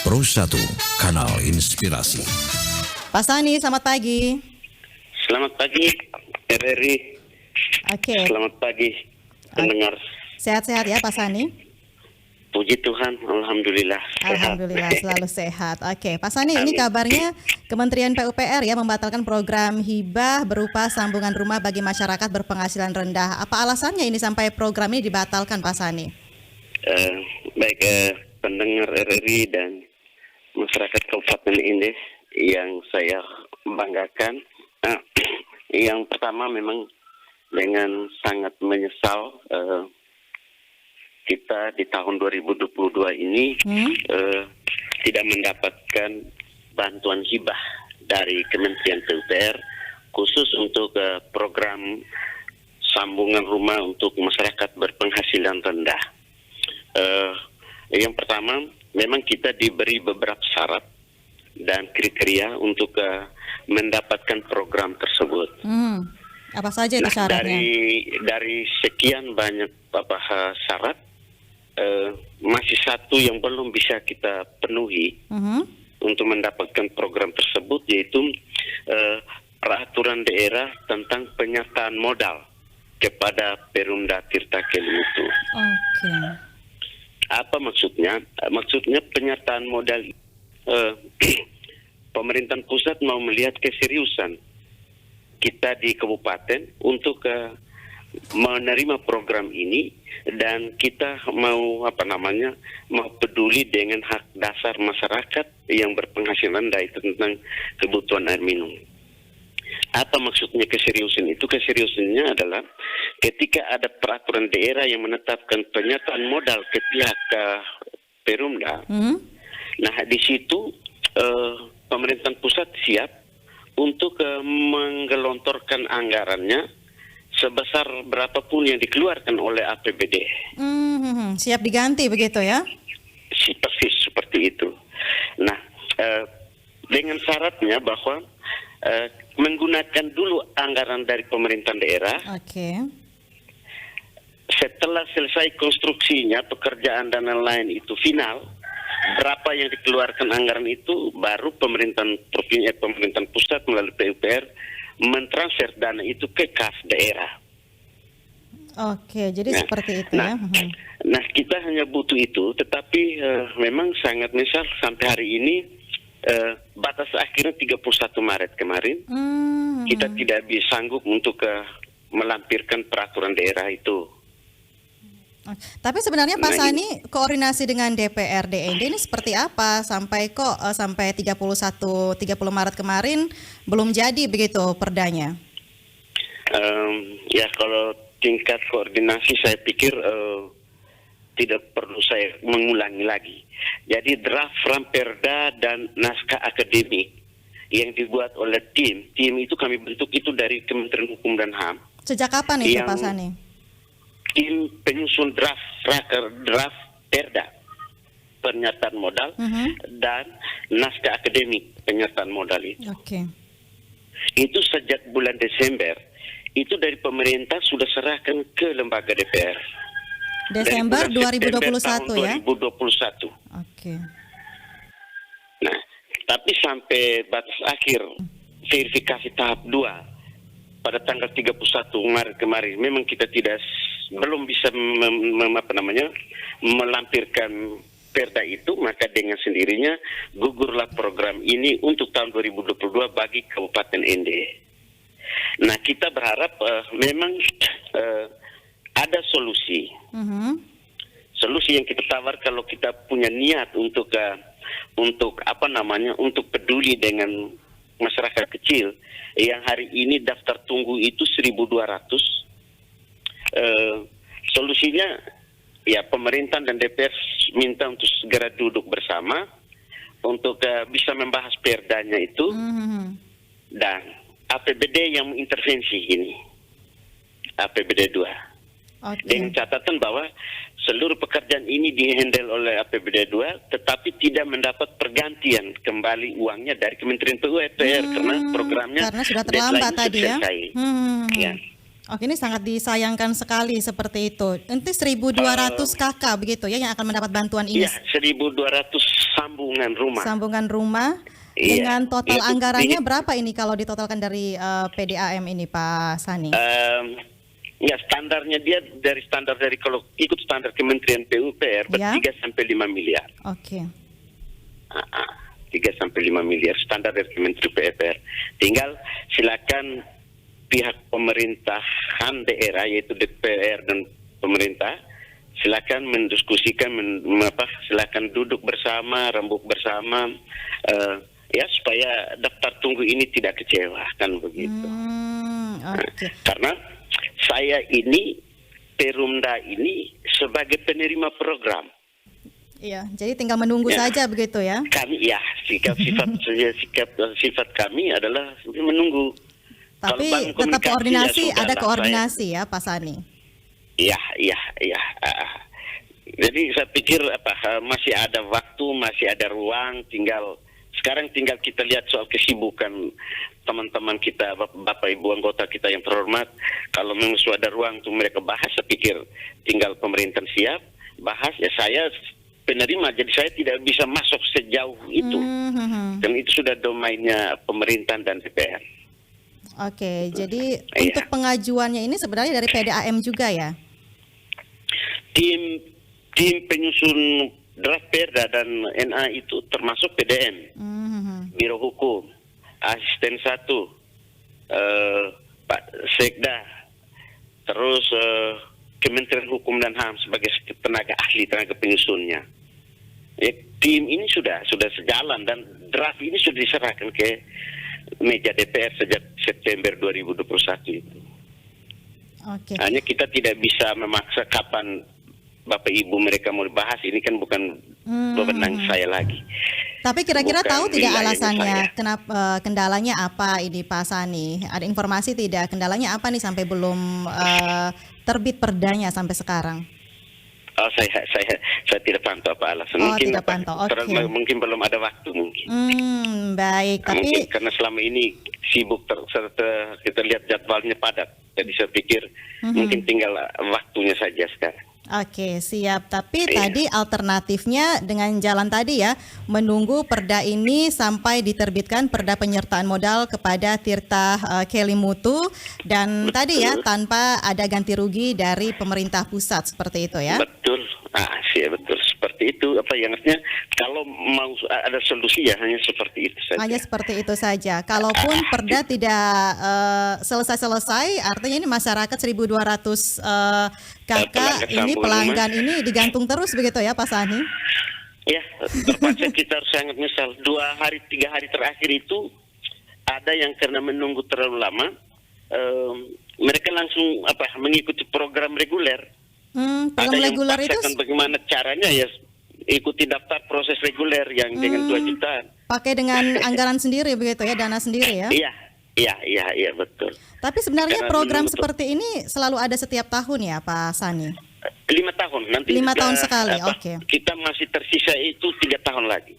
Pro 1, Kanal Inspirasi. Pak Sani, selamat pagi. Selamat pagi, RRI. Oke. Selamat pagi, pendengar. Sehat-sehat ya Pak Sani? Puji Tuhan, Alhamdulillah. Alhamdulillah Sehat. selalu sehat. Oke, Pak Sani, ini Amin. kabarnya Kementerian PUPR ya membatalkan program hibah berupa sambungan rumah bagi masyarakat berpenghasilan rendah. Apa alasannya ini sampai program ini dibatalkan, Pak Sani? Baik, pendengar RRI dan masyarakat Kabupaten Indes yang saya banggakan. Yang pertama memang dengan sangat menyesal kita di tahun 2022 ini tidak mendapatkan bantuan hibah dari Kementerian PUPR khusus untuk program sambungan rumah untuk masyarakat berpenghasilan rendah. Yang pertama, memang kita diberi beberapa syarat dan kriteria untuk mendapatkan program tersebut. Apa saja itu syaratnya? Dari sekian banyak syarat, masih satu yang belum bisa kita penuhi untuk mendapatkan program tersebut, yaitu peraturan daerah tentang penyertaan modal kepada Perumda Tirta Kelimutu. Oke. Apa maksudnya? Maksudnya penyertaan modal pemerintahan pusat mau melihat keseriusan kita di kabupaten untuk menerima program ini, dan kita mau mau peduli dengan hak dasar masyarakat yang berpenghasilan rendah itu tentang kebutuhan air minum. Apa maksudnya keseriusan itu? Keseriusannya adalah ketika ada peraturan daerah yang menetapkan penyertaan modal ke pihak Perumda, nah di situ pemerintahan pusat siap untuk menggelontorkan anggarannya sebesar berapapun yang dikeluarkan oleh APBD. Siap diganti begitu ya? Persis seperti itu. Nah, dengan syaratnya bahwa menggunakan dulu anggaran dari pemerintahan daerah. Oke. Setelah selesai konstruksinya, pekerjaan dan lain-lain itu final, berapa yang dikeluarkan anggaran itu, baru pemerintahan provinsi, pemerintahan pusat melalui PUPR mentransfer dana itu ke kas daerah. Oke, jadi seperti itu ya. Nah, kita hanya butuh itu, tetapi memang sangat misal sampai hari ini batas akhirnya 31 Maret kemarin, kita tidak bisa sanggup untuk melampirkan peraturan daerah itu. Tapi sebenarnya Pak Sani, koordinasi dengan DPRD ini seperti apa sampai 31 30 Maret kemarin belum jadi begitu perdanya? Ya, kalau tingkat koordinasi saya pikir tidak perlu saya mengulangi lagi. Jadi draft ramperda dan naskah akademik yang dibuat oleh tim itu kami bentuk itu dari Kementerian Hukum dan HAM. Sejak kapan itu Pak Sani? Tim penyusun draft perda pernyataan modal dan naskah akademik pernyataan modal itu. Oke. Itu sejak bulan Desember itu dari pemerintah sudah serahkan ke lembaga DPR. Desember 2021 ya? 2021. Oke. Nah, tapi sampai batas akhir verifikasi tahap 2 pada tanggal 31 Maret kemarin, memang kita belum bisa melampirkan perda itu, maka dengan sendirinya gugurlah program ini untuk tahun 2022 bagi Kabupaten Ende. Nah, kita berharap memang ada solusi. Solusi yang kita tawar kalau kita punya niat untuk untuk peduli dengan masyarakat kecil yang hari ini daftar tunggu itu 1.200. Solusinya ya pemerintah dan DPR minta untuk segera duduk bersama untuk bisa membahas perdanya itu, dan APBD yang mengintervensi ini, APBD 2. Dengan catatan bahwa seluruh pekerjaan ini dihandle oleh APBD 2, tetapi tidak mendapat pergantian kembali uangnya dari Kementerian PUPR karena programnya sudah terlambat tadi ya. Ya. Oke, ini sangat disayangkan sekali seperti itu. Nanti 1.200 kakak begitu ya yang akan mendapat bantuan ini. Ya, 1.200 sambungan rumah. Sambungan rumah. Iya. Dengan total Itu anggarannya di- berapa ini kalau ditotalkan dari PDAM ini Pak Sani? Ya, standarnya dia dari kalau ikut standar Kementerian PUPR Ya. 3 sampai 5 miliar. Oke. 3 sampai 5 miliar standar dari Kementerian PUPR. Tinggal silakan pihak pemerintahan daerah yaitu DPR dan pemerintah silakan mendiskusikan silakan duduk bersama, rembuk bersama ya supaya daftar tunggu ini tidak kecewa kan begitu. Oke. Karena saya ini Perumda ini sebagai penerima program. Iya, jadi tinggal menunggu Ya. saja begitu ya. Kami ya sifat kami adalah menunggu. Tapi Kalau bank tetap koordinasi, ya ada sudahlah, koordinasi ya Pak Sani. Iya. Jadi saya pikir masih ada waktu, masih ada ruang. Sekarang tinggal kita lihat soal kesibukan teman-teman kita, Bapak Ibu anggota kita yang terhormat. Kalau memang sudah ada ruang untuk mereka bahas, saya pikir tinggal pemerintah siap bahas. Ya saya penerima, jadi saya tidak bisa masuk sejauh itu. Dan itu sudah domainnya pemerintah dan DPR. Oke, jadi Iya. untuk pengajuannya ini sebenarnya dari PDAM juga ya? Tim penyusun draft Perda dan NA itu termasuk PDM, Biro Hukum, Asisten 1, Pak Sekda, terus Kementerian Hukum dan HAM sebagai tenaga penyusunnya. Ya, tim ini sudah sejalan dan draft ini sudah diserahkan ke meja DPR sejak September 2021 itu. Oke. Hanya kita tidak bisa memaksa kapan Bapak Ibu mereka mau dibahas, ini kan bukan wewenang saya lagi. Tapi kira-kira Bukan tahu tidak wilayahnya alasannya saya. kenapa kendalanya apa ini Pak Sani? Ada informasi tidak kendalanya apa nih sampai belum terbit perdanya sampai sekarang? Oh, saya tidak pantau apa alasan. Oh, Mungkin tidak pantau. Oke. mungkin belum ada waktu mungkin. Baik, tapi Mungkin karena selama ini sibuk serta kita lihat jadwalnya padat. Jadi saya pikir mungkin tinggal waktunya saja sekarang. oke, siap. Tapi Iya. tadi alternatifnya dengan jalan tadi ya, menunggu perda ini sampai diterbitkan perda penyertaan modal kepada Tirta Kelimutu dan tadi ya tanpa ada ganti rugi dari pemerintah pusat seperti itu ya. Betul. Betul seperti itu. Apa yang artinya kalau mau ada solusi ya hanya seperti itu saja. Hanya seperti itu saja. Kalaupun perda tidak selesai-selesai, artinya ini masyarakat 1.200 kakak ini pelanggan ini digantung terus begitu ya Pak Sani? Ya, terpaksa kita harus sangat misal 2 hari 3 hari terakhir itu ada yang karena menunggu terlalu lama, mereka langsung mengikuti program reguler. Program reguler itu Bagaimana caranya ya ikuti daftar proses reguler yang dengan 2 jutaan. pakai dengan anggaran sendiri begitu ya, dana sendiri ya? Iya betul. Tapi sebenarnya Karena program menurut- seperti ini selalu ada setiap tahun ya Pak Sani? 5 tahun nanti. 5 tahun kita, sekali, oke. Kita masih tersisa itu 3 tahun lagi.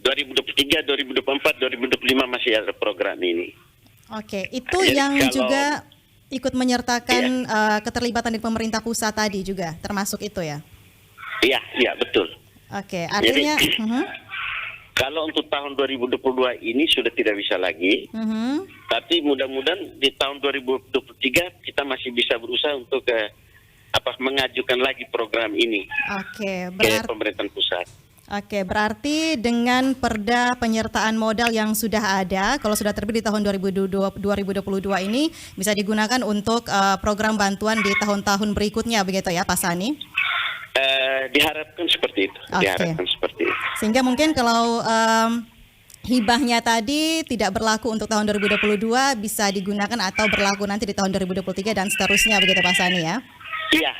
2023, 2024, 2025 masih ada program ini. Oke, itu Jadi yang kalau- juga ikut menyertakan keterlibatan di pemerintah pusat tadi juga, termasuk itu ya? Iya betul. Oke, artinya Kalau untuk tahun 2022 ini sudah tidak bisa lagi, tapi mudah-mudahan di tahun 2023 kita masih bisa berusaha untuk mengajukan lagi program ini Oke, ke pemerintahan pusat. Oke, berarti dengan perda penyertaan modal yang sudah ada, kalau sudah terbit di tahun 2022 ini bisa digunakan untuk program bantuan di tahun-tahun berikutnya begitu ya Pak Sani? Diharapkan seperti itu. Oke. Diharapkan seperti itu. Sehingga mungkin kalau hibahnya tadi tidak berlaku untuk tahun 2022 bisa digunakan atau berlaku nanti di tahun 2023 dan seterusnya begitu Pak Sani ya?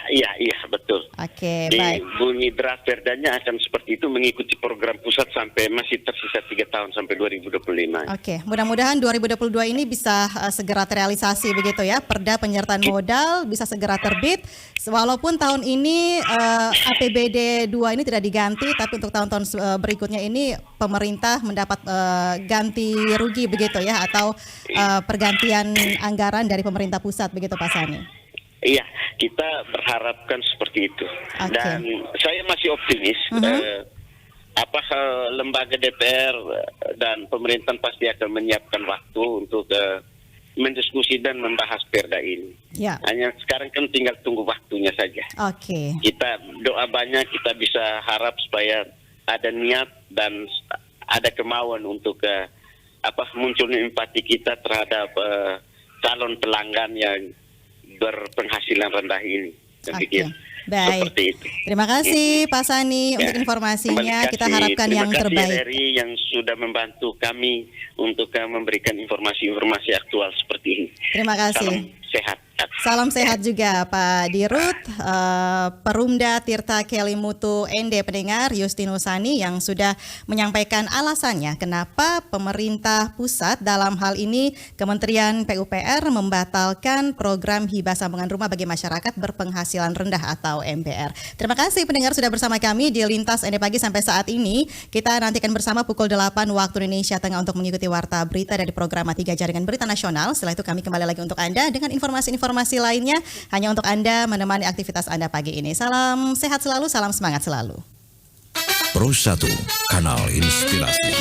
Iya betul. Oke, Di baik. bunyi draft perdanya akan seperti itu mengikuti program pusat sampai masih tersisa 3 tahun sampai 2025. Oke, mudah-mudahan 2022 ini bisa segera terrealisasi begitu ya. Perda penyertaan modal bisa segera terbit. Walaupun tahun ini APBD 2 ini tidak diganti, tapi untuk tahun-tahun berikutnya ini pemerintah mendapat ganti rugi begitu ya, atau pergantian anggaran dari pemerintah pusat begitu Pak Sani. Iya, kita berharapkan seperti itu. Oke. Dan saya masih optimis lembaga DPR dan pemerintahan pasti akan menyiapkan waktu untuk mendiskusi dan membahas perda ini. Ya. Hanya sekarang kan tinggal tunggu waktunya saja. Oke. Kita doa banyak, kita bisa harap supaya ada niat dan ada kemauan untuk munculnya empati kita terhadap calon pelanggan yang berpenghasilan rendah ini. Oke. Baik. Seperti itu. Terima kasih Pak Sani untuk informasinya. Kita harapkan yang terbaik. Terima kasih RRI yang sudah membantu kami untuk memberikan informasi-informasi aktual seperti ini. Terima kasih. Salam sehat. Salam sehat juga Pak Dirut, Perumda Tirta Kelimutu ND pendengar Justinus Sani yang sudah menyampaikan alasannya kenapa pemerintah pusat dalam hal ini Kementerian PUPR membatalkan program hibah sambungan rumah bagi masyarakat berpenghasilan rendah atau MPR. Terima kasih pendengar sudah bersama kami di Lintas ND Pagi sampai saat ini. Kita nantikan bersama pukul 8 waktu Indonesia Tengah untuk mengikuti warta berita dari program 3 Jaringan Berita Nasional. Setelah itu kami kembali lagi untuk Anda dengan informasi-informasi lainnya hanya untuk Anda menemani aktivitas Anda pagi ini. Salam sehat selalu, salam semangat selalu. Pro 1, Kanal Inspirasi.